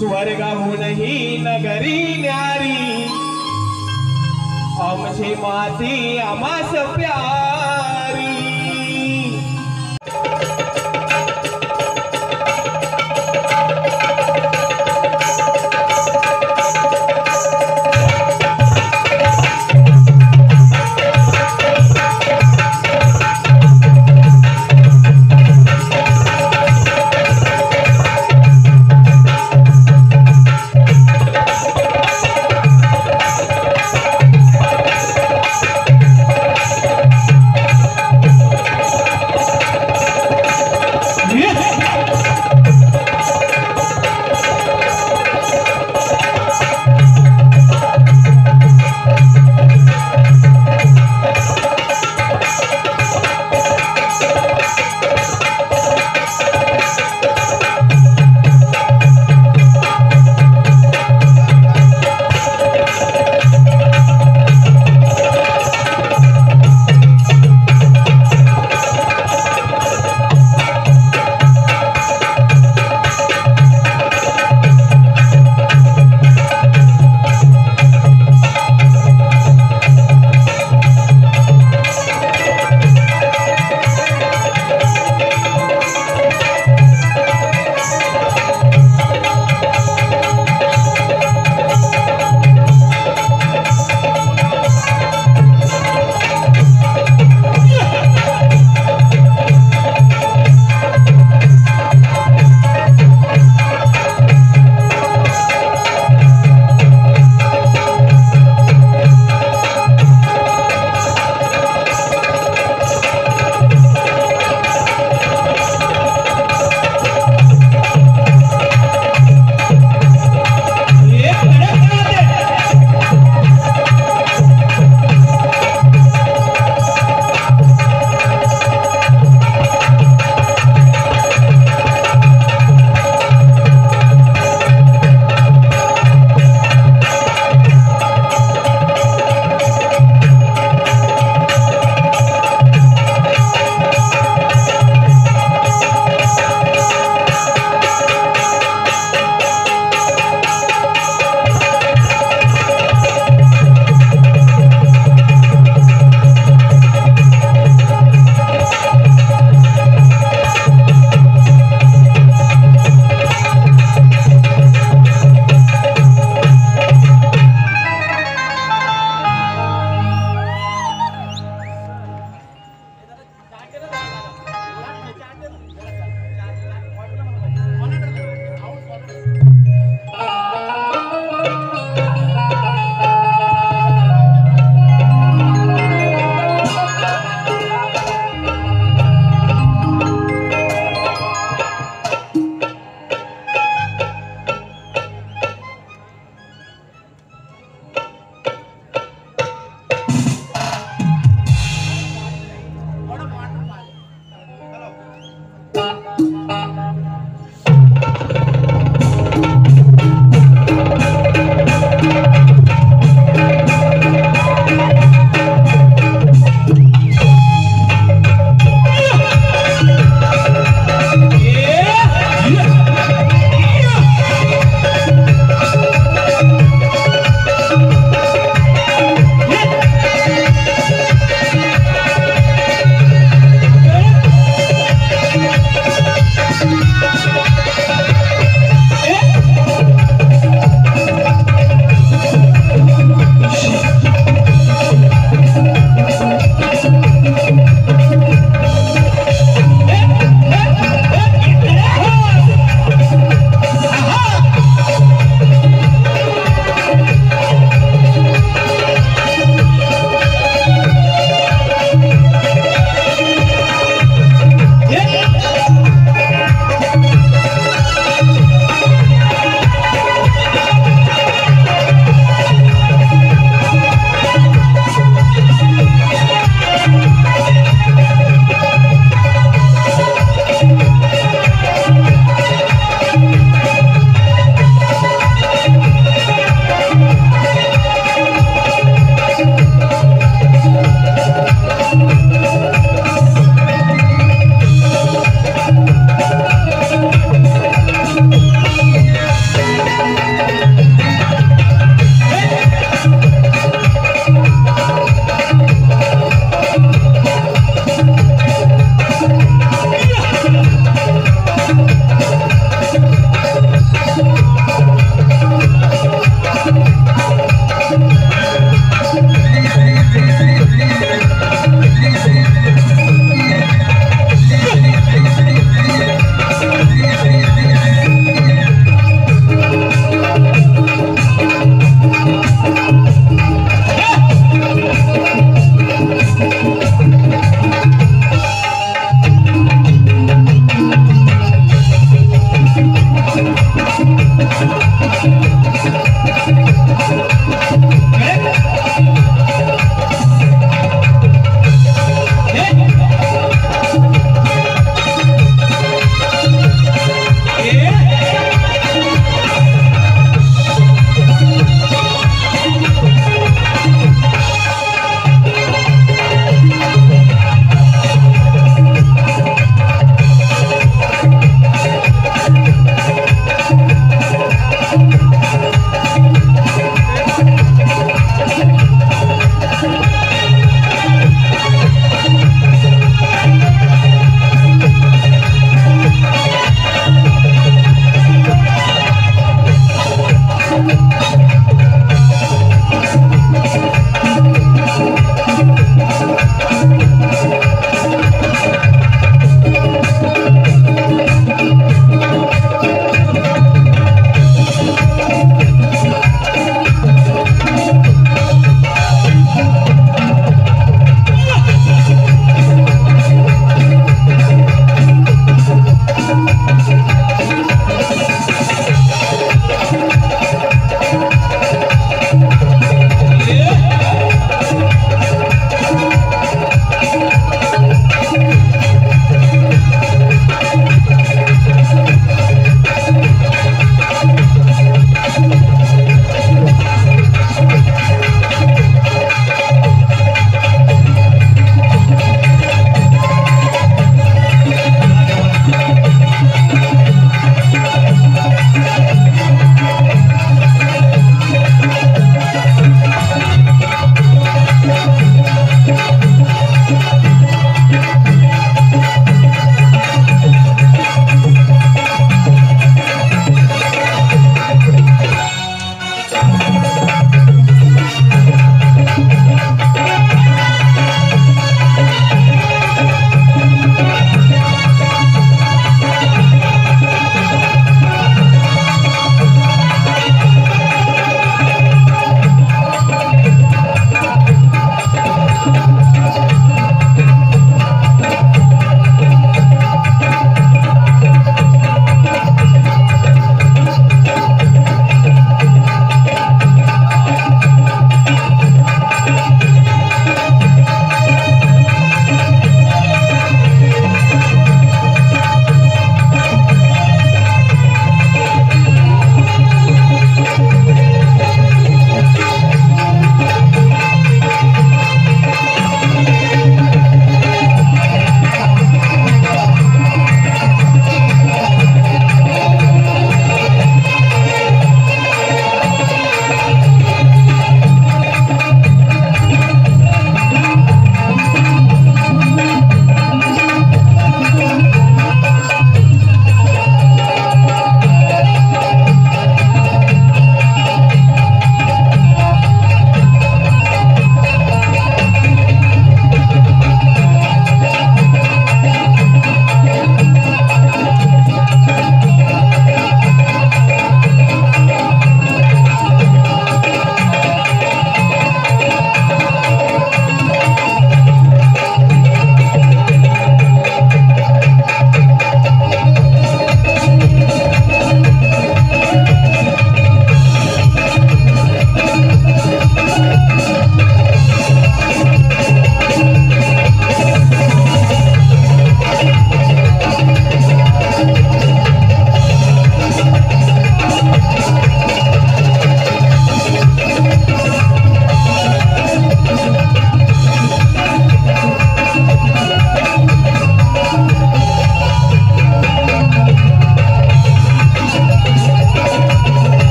स्वर्गाहूनही नगरी न्यारी, आमची माती आम्हास प्यारी।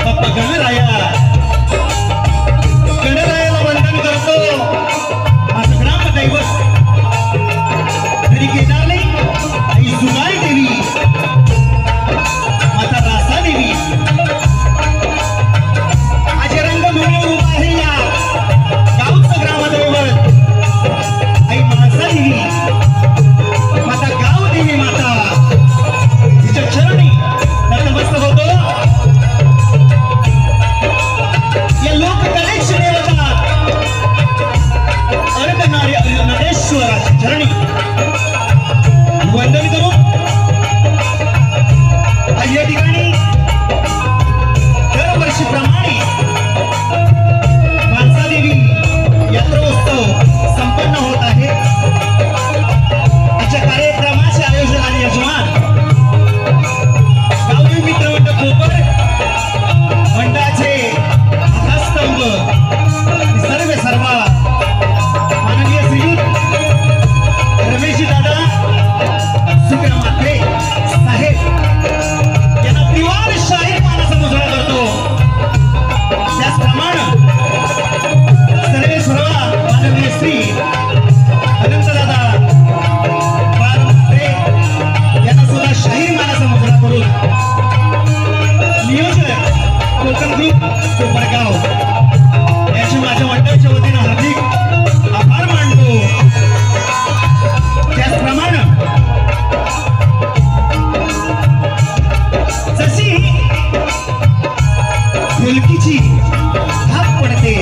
बाप्पा गणरायाला वंदन करतो. माझं ग्रामदैवत घरी घेणार नाही. आई सुगाई देवी, माता रासा देवी, आज रंग म्हणून उभा आहे या गावचं ग्रामदैवत आई माणसा देवी, माता गाव देवी, माता तिच्या चरणी नतमस्तक होतो. या लोककलेची देवता अर्धनारी नरेश्वराच्या चरणी वंदन करून आज या ठिकाणी दरवर्षीप्रमाणे माणसादेवी यात्रोत्सव संपन्न होत आहे. आजच्या कार्यक्रमाचे आयोजन आणि यजमान गावदेवी मित्रमंडळ कोपर मंडळाचे आधारस्तंभ सर्व माननीय श्रीयुत रमेशजी दादा सुक्रमात्रे साहेब यांना त्रिवार शाही मानाचा मुजरा करतो. त्याचप्रमाणे सर्व माननीय श्री अनंतदादा यांना सुद्धा शाहीर मानाचा मुजरा करून नियोजक कोकण ग्रुप कोपरगाव याची माझ्या मंडळाच्या वतीनं हार्दिक आभार मानतो. त्याचप्रमाणे जशी ढोलकीची थाप पडते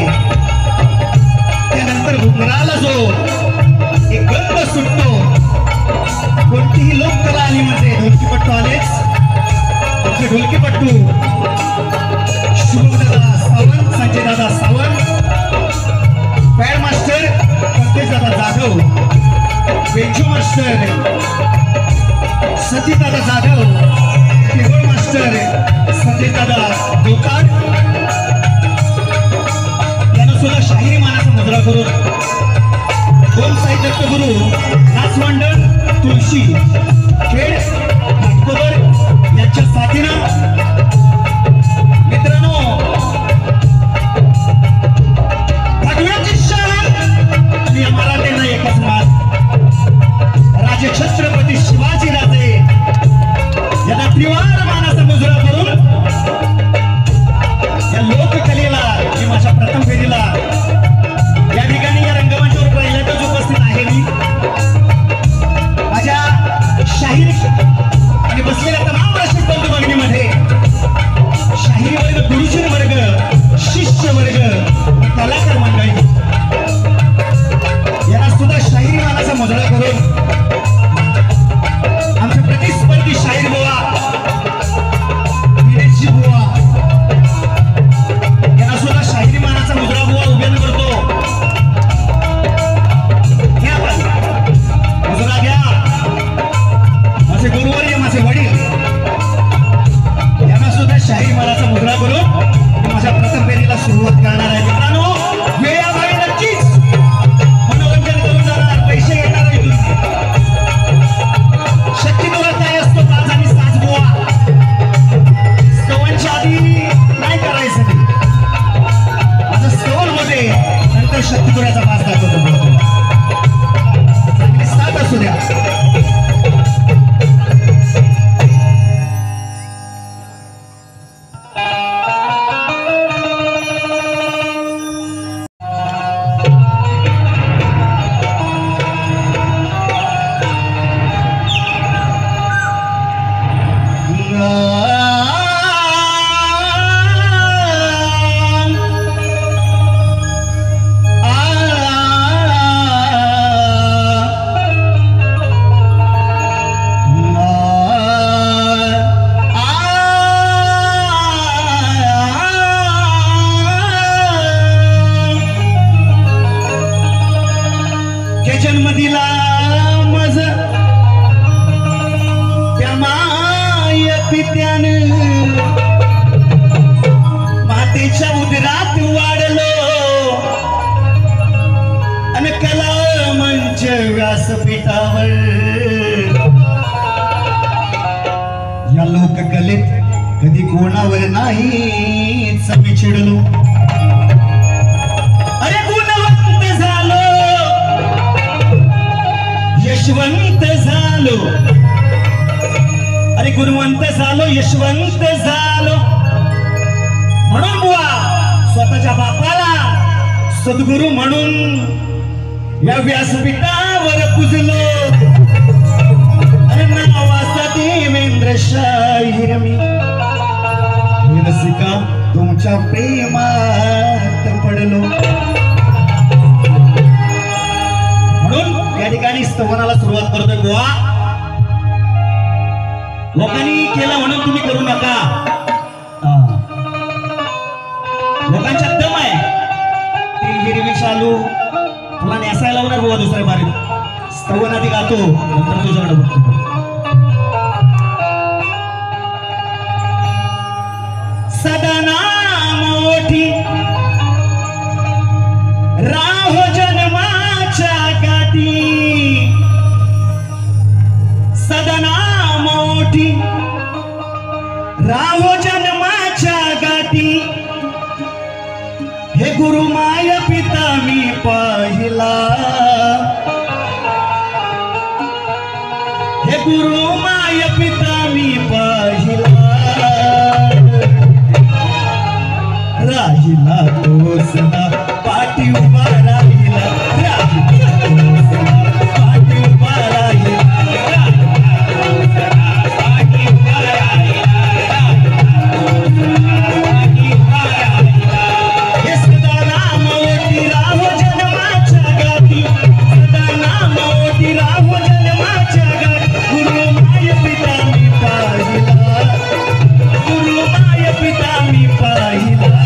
त्यानंतर घुंगराला जो एक गंध सुटतो. कोणतीही लोककला आली म्हणजे ढोलकीपट्टू आलेच. आमचे ढोलकीपट्टू शुभमदादा सावंत, संजय दादा सावंत, पॅड मास्टर पंकज दादा जाधव, बेंजू मास्टर सतीश दादा जाधव, कीबोर्ड मास्टर संजय दादा गोकाड यांना सुद्धा शाहिरी मानाचा मुजरा करून दोन साहित्य गुरु नाच मंडळ तुळशी खेड नागपूर यांच्या साथीनं मित्रांनो भगव्याची शान आणि मराठ्यांना एकच मात. राजे छत्रपती शिवाजी राजे यांना त्रिवार मानाचा मुजरा करून या लोककलेला मी माझ्या प्रथम फेरीला या ठिकाणी या रंगमंचावर पहिल्यांदाच उपस्थित आहे. मी माझ्या शाहीर आणि बसलेल्या तमाम रसिक बंधू भगिनीमध्ये शाहीर वर्ग, गुरुजन वर्ग, शिष्य वर्ग, कलाकार मंडळी यांना सुद्धा शाहिरी मानाचा मुजरा करून आमचे प्रतिस्पर्धी शाहीर बुवा विनेशजी बुवा यांना सुद्धा शाहिरी मानाचा मुजरा बुवा उभ्यान करतो. घ्या मुजरा घ्या. माझे गुरुवर्य, माझे वडील यांना सुद्धा शाहीर मानाचा मुजरा करून माझ्या प्रथम फेरीला सुरुवात करणार आहे. मित्रांनो वेळाबाई नक्कीच मनोरंजन करून जाणार, पैसे घेणार नाही तुम्ही. शक्ती तुला काय असतो ताज आणि साज बुवा स्तवांच्या आधी नाही करायचं ते. माझं स्तवन मध्ये नंतर शक्ती तुऱ्याचा पास दाखवतो. चांगली साथ असू द्या. आधीच मी चिडलो. अरे गुणवंत झालो, यशवंत झालो. अरे गुणवंत झालो, यशवंत झालो. म्हणून बुवा स्वतःच्या बापाला सद्गुरू म्हणून या व्यासपीठावर पूजलो. अरे नावाचा देवेंद्र शाहीर मी, रसिका तुमच्या प्रेमात पडलो. म्हणून या ठिकाणी स्तवनाला सुरुवात करतोय. बुवा लोकांनी केलं म्हणून तुम्ही करू नका. लोकांच्या दम आहे, ती हिरवी शालू तुला नेसायला लावणार बुवा दुसऱ्या बारीत. स्तवन आधी गातो, नंतर तुझ्याकडे बघतो. सदना मोठी राहो जन्माच्या गाठी, सदना मोठी राहो जन्माच्या गाठी. हे गुरु माय पिता मी पाहिला, हे गुरु माय पिता मी पाहिला. राहिला तोच ना पाठी उभा राहिला, राहिला तोच ना पाठी उभा राहिला. हे सदा नाम ओटी राहो जन्माच्या गाठी, सदा नाम ओटी राहो जन्माच्या गाठी. गुरु माय पिता मी पाहिला, गुरु माय पिता मी पाहिला.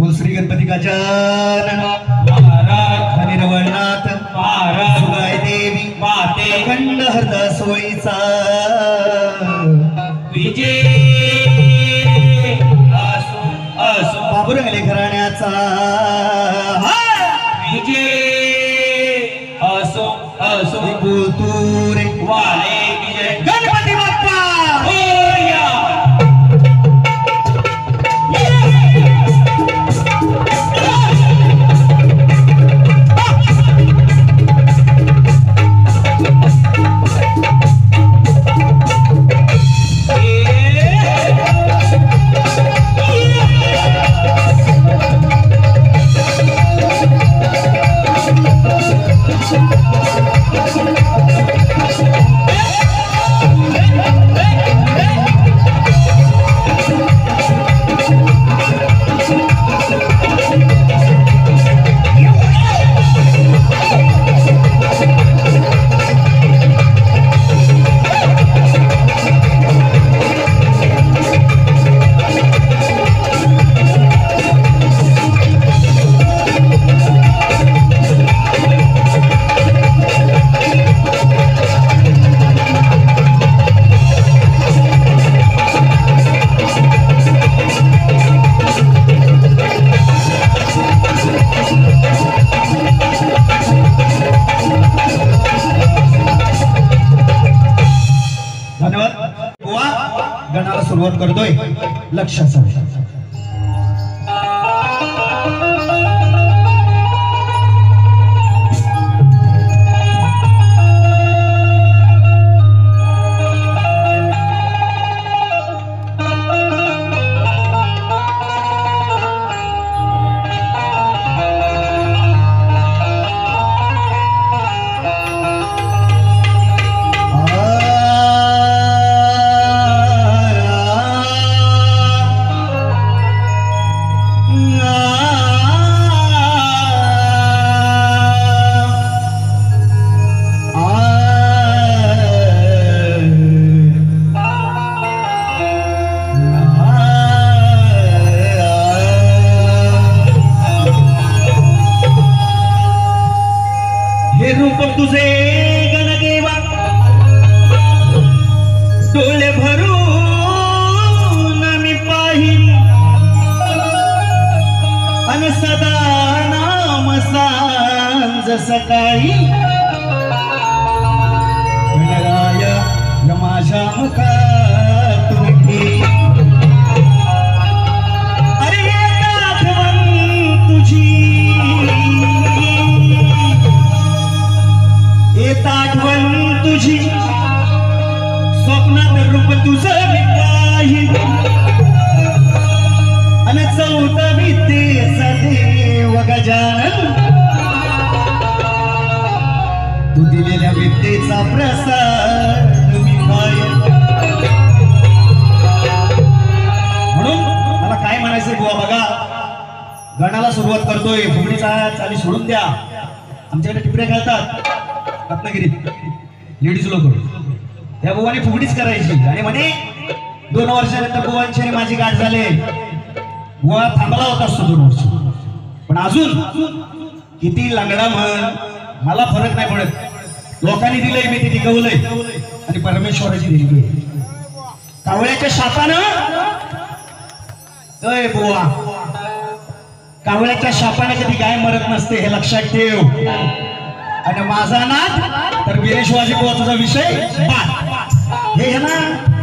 बोल श्री गणपती गजानन महाराज आणि रवळनाथ महाराज सुगाय देवी माते अखंड हरदा सोयीचा विजय असो असो बाबुरंगले घराण्याचा विजय असो असो तू रे वाले विजय गणपती बाप्पा होया गणाला सुरुवात करतोय लक्षाचा हे रूप तुझे गणदेवा डोळे भरून मी पाहिन आणि सदा नाम सांज सकाळी गणराय माझ्या मुखातून अरे आठवण तुझी येत आठवण तुझी स्वप्नात रूप तुझं मी पाहिन आणि 14 विद्येचा देव गजानन तू दिलेल्या विद्येचा प्रसाद मी पाहिन म्हणून मला काय म्हणायचंय बुवा बघा गणाला सुरुवात करतोय फुगडीचा चाली सोडून द्या आमच्याकडे टिपऱ्या घालतात रत्नागिरीत लेडीज लोक त्या बुवाने फुगडीच करायची आणि म्हणे 2 वर्षानंतर बुवांची आणि माझी गाठ झाले बुवा थांबला होता असतो 2 वर्ष पण अजून किती लंगडा म्हण मला फरक नाही पडत लोकांनी दिलंय मी ते टिकवलंय आणि परमेश्वराची दिली कावळ्याच्या शापानं अय बुवा कावळ्याच्या शापाने कधी गाय मरत नसते हे लक्षात ठेव आणि माझा नाद तर वीरेश्वराजी बुवाचा विषय हे ना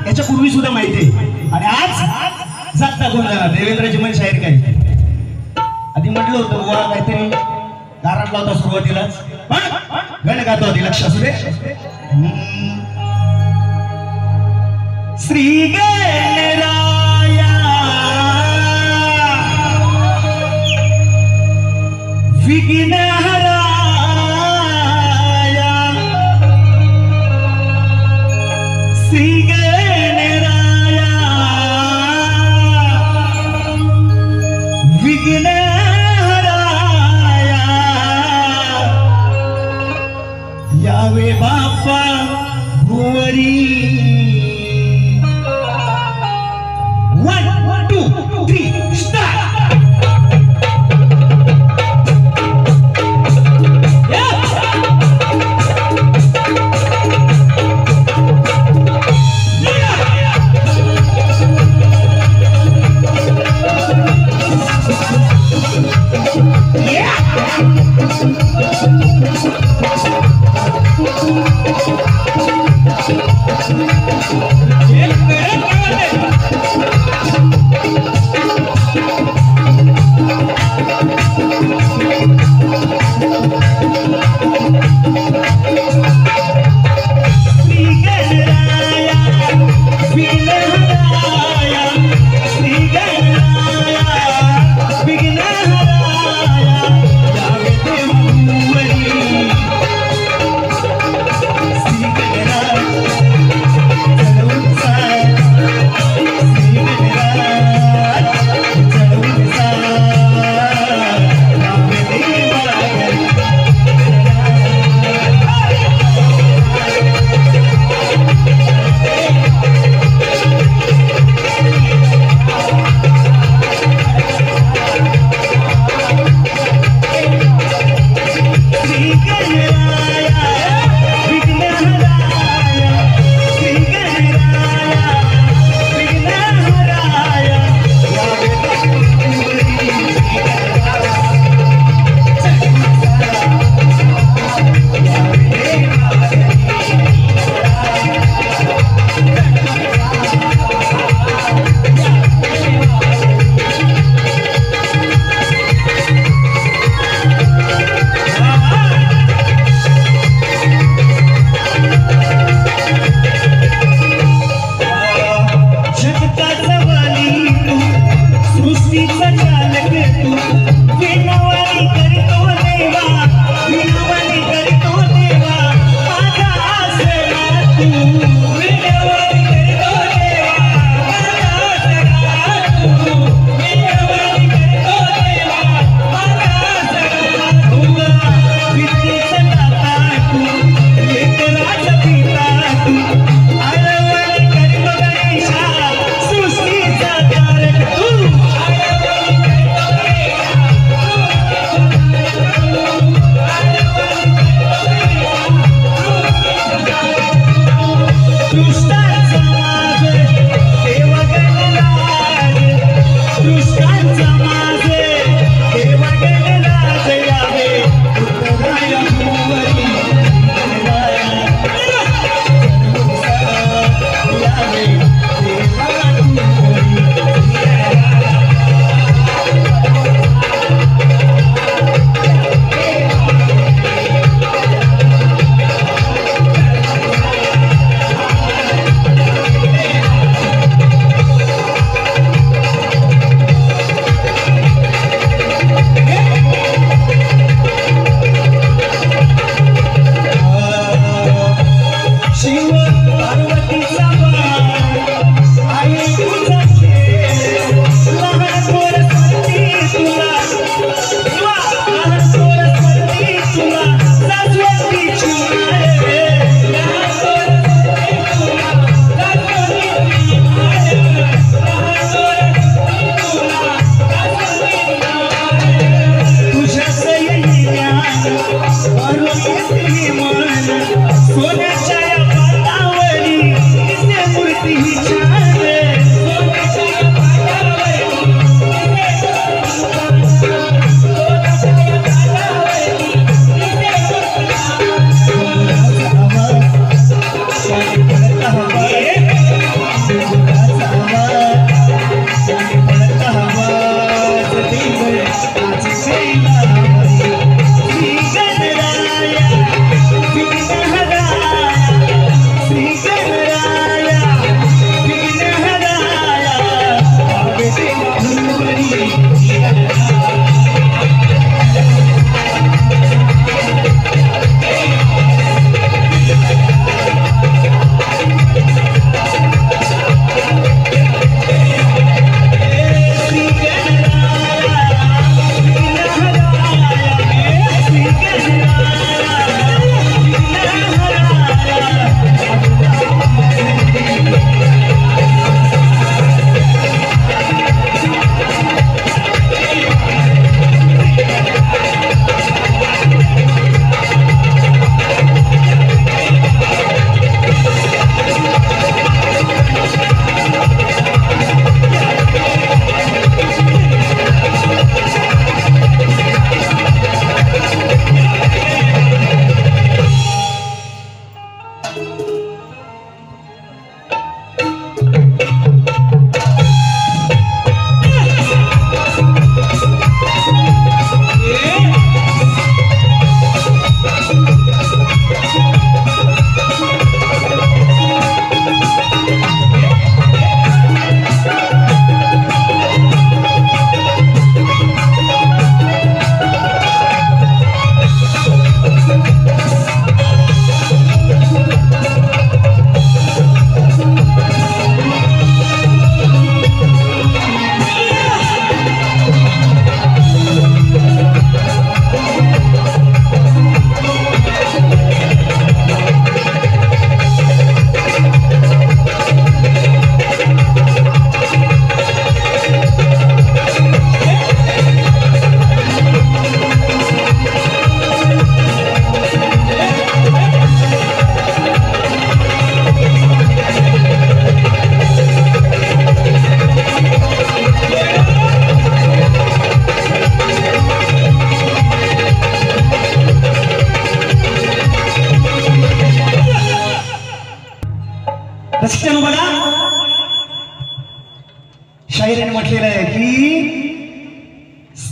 याच्या पूर्वी सुद्धा माहिती आहे आणि आज जाता कोण जाणार देवेंद्रजी मन शाहीर काय आधी म्हटलं होतं बुवा काहीतरी गाराटला होता सुरुवातीलाच पण गण गातो आधी लक्ष असू दे श्री गणराया विघ्नहरा श्री गणराया विघ्नहराया यावे बाप्पा भुवरी 1 2 3 स्टार्ट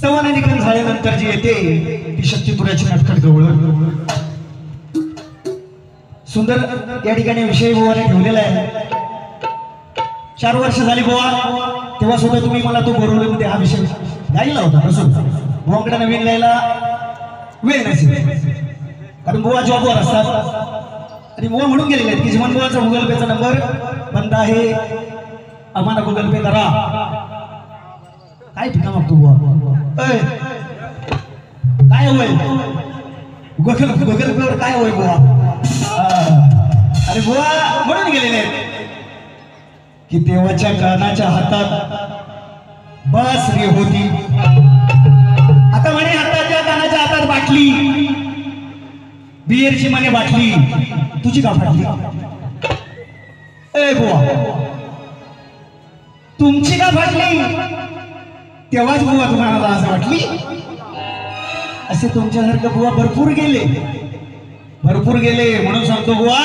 स्तवननिकन झाल्यानंतर जी येते ती शक्तिपुराची नटखट गवळ. सुंदर या ठिकाणी विषय बुवाने ठेवलेला आहे. 4 वर्ष झाली बुवा, तेव्हा सुद्धा तुम्ही मला तो बोलवले होते, हा विषय गायला होता. तसं बुवाकडे नवीन लिहायला वेळ नसेल, कारण बुवा जॉबवर असतात आणि बुवा म्हणून गेलेले आहेत की जीवन बुवाचा गुगल पेचा नंबर बंद आहे, आम्हाला गुगल पे करा. काय ठिकाण मागतो बुवा? काय होय गुगल पेवर काय होय बुवा? अरे बुवा म्हणून गेलेले आहेत की देवाच्या कानाच्या हातात बासरी होती. आता म्हणे हाताच्या कानाच्या हातात बाटली, बियरची म्हणे बाटली, तुझी का फाटली? ए बुवा तुमची का फाटली? तेव्हाच बुवा तुम्हाला असं वाटली. असे तुमच्यासारखं बुवा भरपूर गेले म्हणून सांगतो बुवा,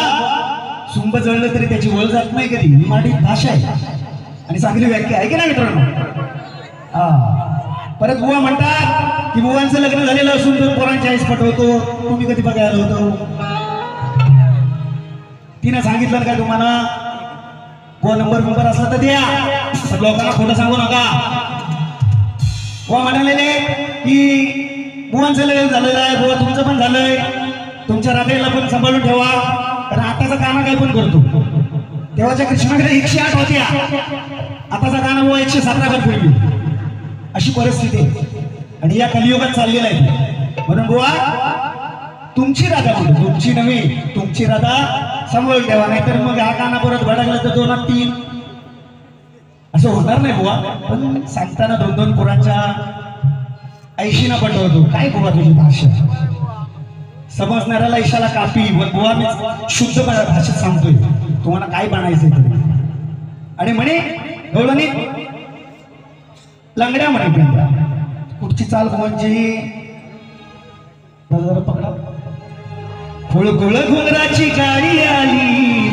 सुंब जळलं तरी त्याची वळ जात नाही कधी. ही मराठी भाषा आहे आणि चांगली व्याख्या आहे की नाही मित्रांनो? परत बुवा म्हणतात की बुवांचं लग्न झालेलं असून तो पोरांच्या आईस पटवतो. तुम्ही कधी बघायला होतो? तिनं सांगितलं का तुम्हाला बुवा नंबर असला तर द्या, पण लोकांना खोटं सांगू नका. बुवा म्हणालेले की बुवांचं लग्न झालेलं आहे, बुवा तुमचं पण झालंय, तुमच्या राधेला पण सांभाळून ठेवा, कारण आताचा गाणं काय पण करतो. तेव्हाच्या कृष्णाकडे 108 होत्या, आताचा गाणं बुवा 117 वर फिरली. अशी परिस्थिती आहे आणि या कलियुगात चाललेला आहे. म्हणून बुवा तुमची राधा म्हणतो, तुमची नव्हे, तुमची राधा सांभाळून ठेवा, नाहीतर मग हा गाणं परत भडकला तर 2 3 असं होणार नाही बुवा. पण सांगताना 2 पोरांच्या ऐशीना पटवतो. काय बुवा तुझी भाषा? समजणाऱ्याला ईशाला कापी, पण बुवा मी शुद्ध भाषेत सांगतोय, तुम्हाला काय बनायचंय ते. आणि म्हणे गवळणी लंगड्या म्हणे पेंद्या, कुठची चाल बुवांची पकडा. खुळखुळ घुंगराची गाडी आली,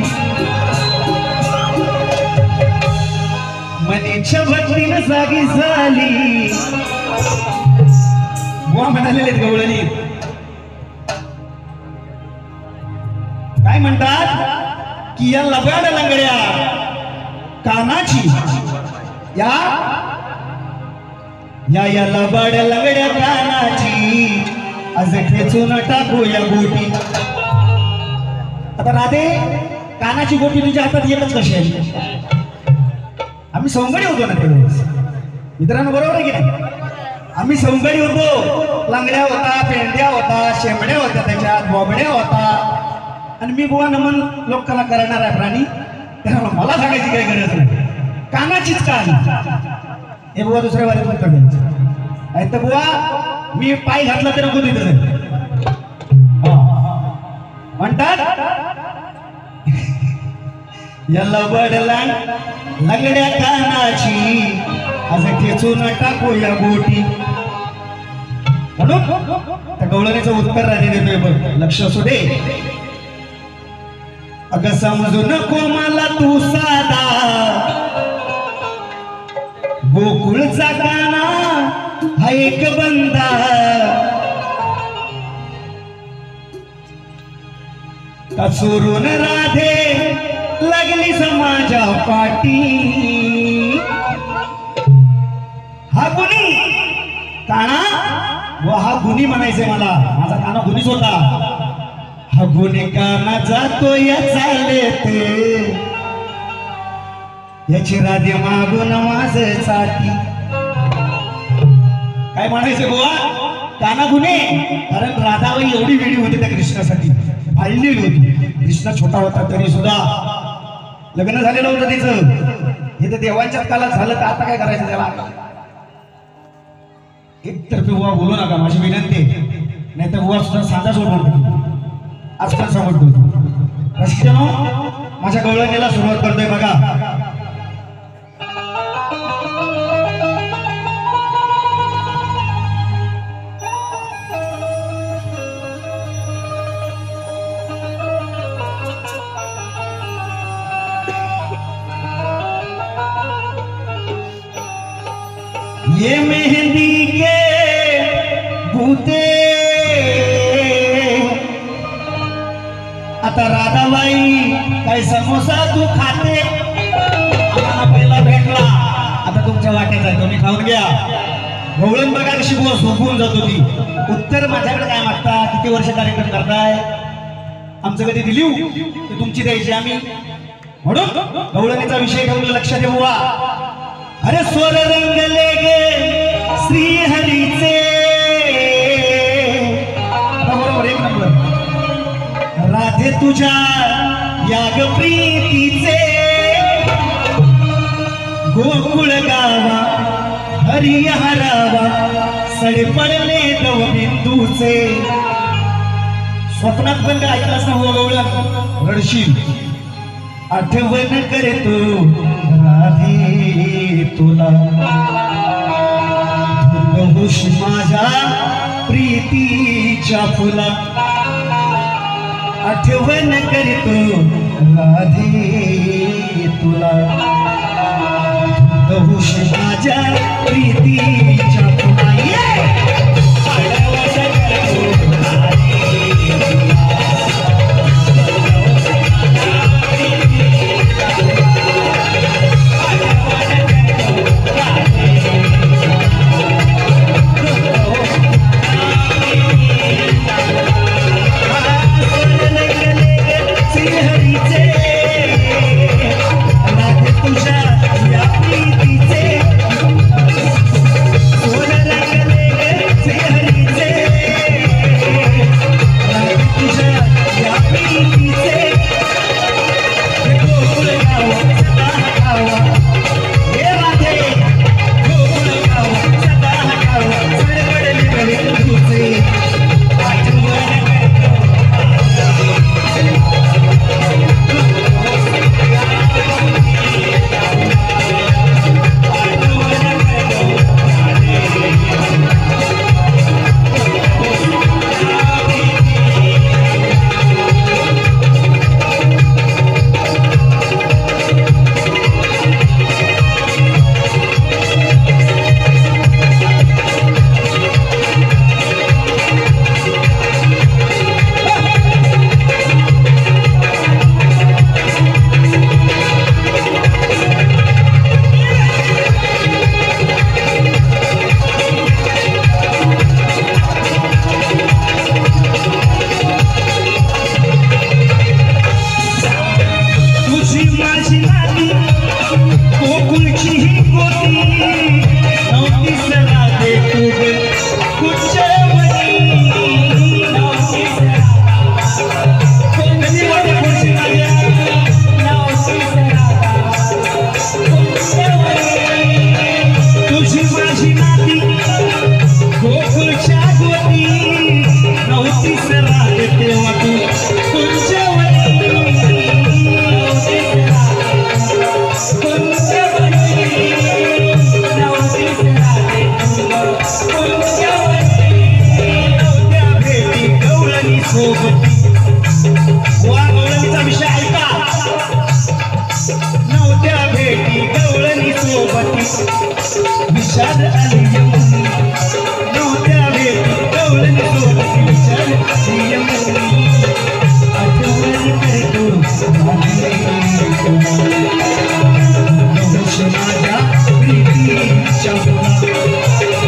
मनीच्या भक्तीनं जागी झाली. बुवा म्हणालेले गवळणी काय म्हणतात की या लबाड लंगड्या कानाची, या लबाड लंगड्या कानाची आज खेचून टाकूया गोटी. आता राधे कानाची गोटी तुझ्या हातात येतच कशी आहे? आम्ही सवंगडी होतो ना त्यावेळेस मित्रांनो, बरोबर आहे की नाही? आम्ही सवंगडी होतो, लंगड्या होता, पेंड्या होता, शेंबड्या होत्या, त्याच्यात बोबड्या होता. आणि मी बुवा नमन लोकांना करणार आहे प्राणी, त्यामुळे मला सांगायची काही गरज नाही, कानाचीच का हे बुवा दुसऱ्या वारीत उत्तर द्यायचं नाही. तर बुवा मी पाय घातला तर नको तिथं म्हणतात या लबाड लंगड्या कानाची आज खेचून टाकूया गोटी. म्हणून त्या गवळणीचं उत्तर राधी देतोय बघ, लक्ष असू दे. अगं समजू नको मला तू साधा, गोकुळचा काना हा एक बंदा, का चोरून राधे लागली समाजा पाठी. हा गुणी काना व हा गुणी म्हणायचंय मला, माझा काना गुणीच होता. हा गुणी काना जातो या चालते, याची राधे मागून माझ्यासाठी. काय म्हणायचं बुवा? काना गुन्हे, कारण राधाबाई एवढी वेळी होती त्या कृष्णासाठी, फाळलेली होती. कृष्ण छोटा होता तरी सुद्धा लग्न झालेलं होतं तिचं. हे तर देवांच्या काळात झालं तर आता काय करायचं त्याला? एकतर्फी बुवा बोलू नका, माझी विनंती. नाही तर बुवा सुद्धा साधा सोडतो, आजकाल समजतो. रसिकांनो, माझ्या गवळणीला सुरुवात करतोय बघा. ये मेहंदी के राधाबाई काय समोसा तू खाते आम्हाला पहिला भेटला आता तुमच्या वाट्याचा आहे तुम्ही खाऊन घ्या गवळण बघा कशी बुवा झोपून जात होती उत्तर माझ्याकडे काय मागता किती वर्ष कार्यक्रम करताय आमचं कधी दिली तर तुमची द्यायची आम्ही म्हणून गवळणीचा विषय ठेवलं लक्षात ठेवू अरे स्वर रंगले गे श्रीहरीचे बरोबर एक नंबर राधे तुझ्या याग प्रीतीचे गोकुळ गावा हरी हरावा सडे पडले दव बिंदूचे स्वप्नात पण काय ऐकलास ना हो गवळण रडशील आठवण करतो राधे तुला बहुश माझ्या प्रीतीच्या फुला आठवण करतो राधे तुला बहुश माझ्या प्रीतीच्या फुला गवळणीचा विषय ऐका नव्हत्या भेटी गवळणी सोबती विषाद आली यमुनी नव्हत्या भेटी गवळणी सोबती विषाद आली यमुनी आठवण करतो माझ्या प्रीतीच्या आठवण करतो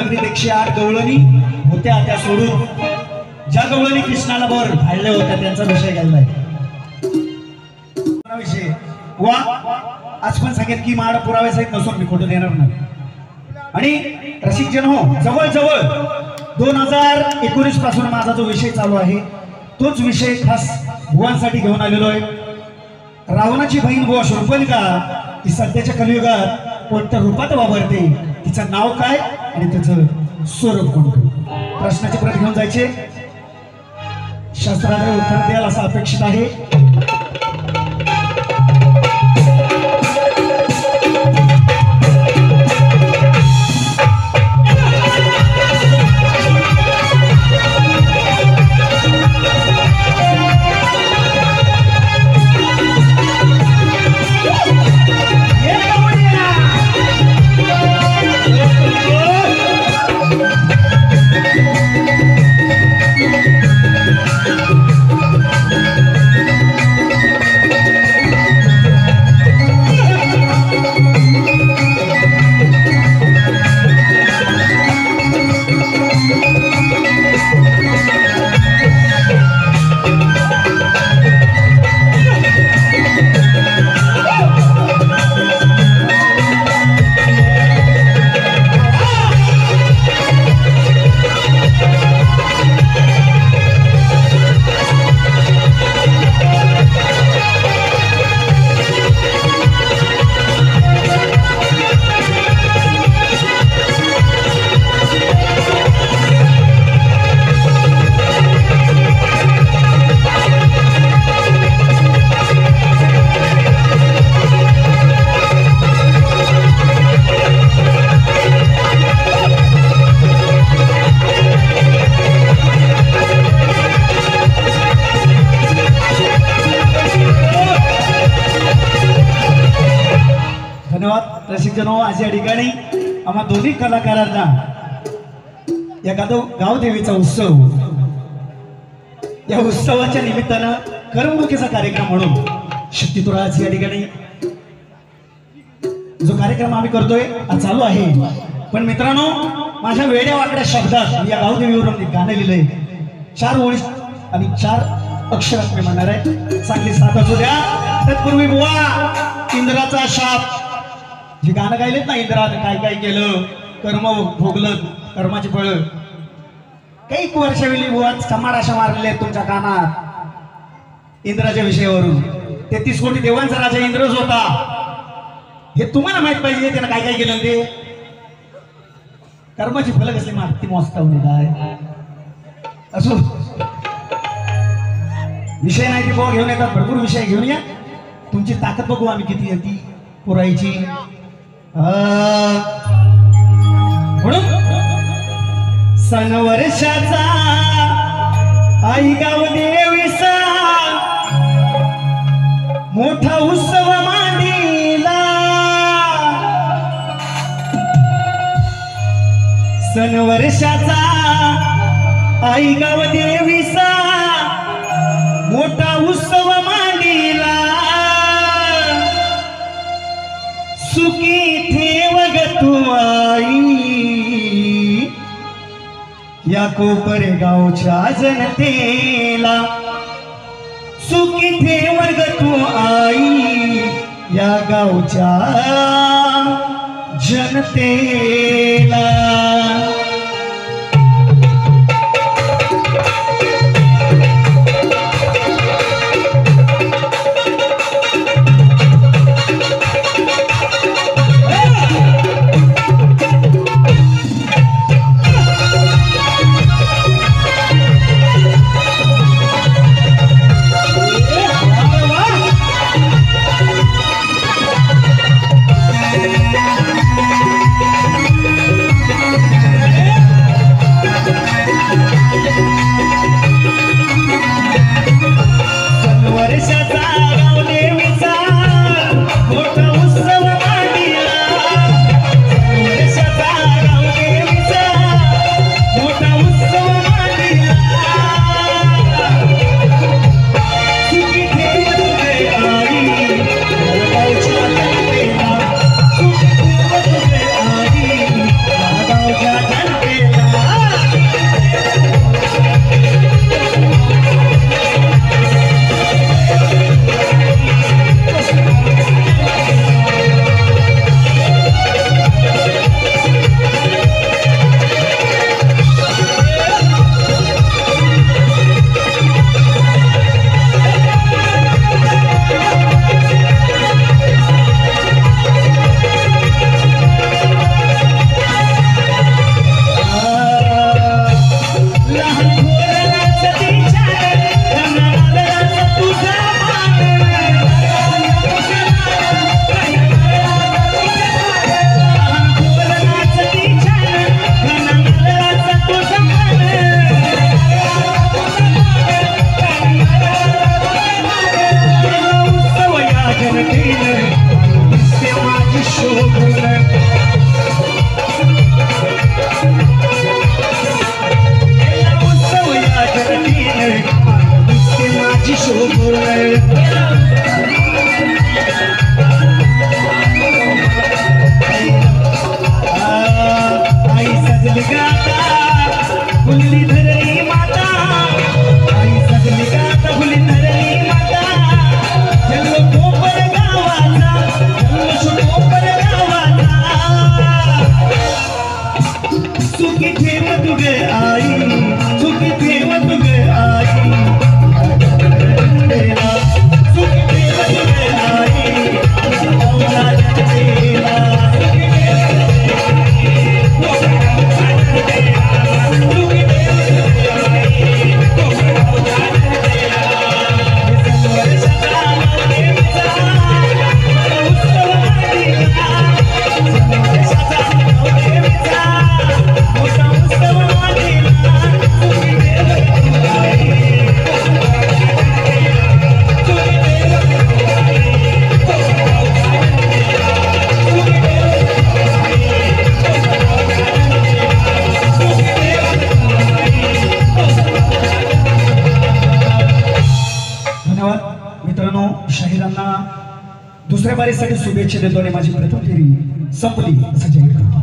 नगरीत 108 गवळणी होत्या, त्या सोडून ज्या गवळणी कृष्णाला वर धाडल्या होत्या त्यांचा विषय घ्यायलाय. विषय वा आज पण सांगेल की माड पुरावे सहित नसून मी खोटं देणार नाही. आणि रसिक जन हो, जवळजवळ 2019 पासून माझा जो विषय चालू आहे तोच विषय खास भुवांसाठी घेऊन आलेलो आहे. रावणाची बहीण बुवा शूर्पणखा ती सध्याच्या कलियुगात कोणत्या रूपात वावरते, तिचं नाव काय आणि त्याचं स्वरूप कोणतं, प्रश्नाची प्रत घेऊन जायचे. शास्त्राने उत्तर द्याल असं अपेक्षित आहे. आज या ठिकाणी आम्हा दोन्ही कलाकारांना या गावदेवीचा उत्सव, या उत्सवाच्या निमित्तानं करमणुकीचा कार्यक्रम म्हणून शक्तीतुरा आज या ठिकाणी जो कार्यक्रम आम्ही करतोय आज चालू आहे. पण मित्रांनो, माझ्या वेड्या वाकड्या शब्दात या गावदेवीवरून गाणं लिहिलंय. 4 ओळी आणि 4 अक्षरात मी म्हणणार आहे. चांगली साथ असू द्या. तत्पूर्वी बुवा इंद्राचा शाप जे गाणं गायलेत ना, इंद्राने काय काय केलं, कर्म भोगलं, कर्माची फळ काही वर्षावेळी बुवा समाड अशा मारलेल्या आहेत तुमच्या कानात इंद्राच्या विषयावरून. 33 कोटी देवांचा राजा इंद्रच होता हे तुम्हाला माहित पाहिजे. त्यानं काय काय केलं ते कर्माची फलं कसली मारती मोजता काय असो विषय नाही की बुवा घेऊन येतात. भरपूर विषय घेऊन या. तुमची ताकद बघू आम्ही किती येते पुरायची. म्हणून सण वर्षाचा आई गाव देवीचा मोठा उत्सव मांडीला. सण वर्षाचा आई गाव देवीचा मोठा उत्सव मांडीला. सुखी ठेव ग तू आई या कोपर गावच्या जनतेला. सुखी ठेव ग तू आई या गावच्या जनतेला. फुलली धरणी माता आई सगळी गात फुलली धरणी माता जन्म कोपर गावाचा जन्म कोपर गावाचा सुखी ठेव तुगे आई सुखी ठेव तुगे आई सुखी ठेव तुगे आई औलाद देवा मित्रांनो, शाहिरांना दुसऱ्या बारीसाठी शुभेच्छा देतो आणि माझी प्रथम फेरी संपली असं जाहीर करतो.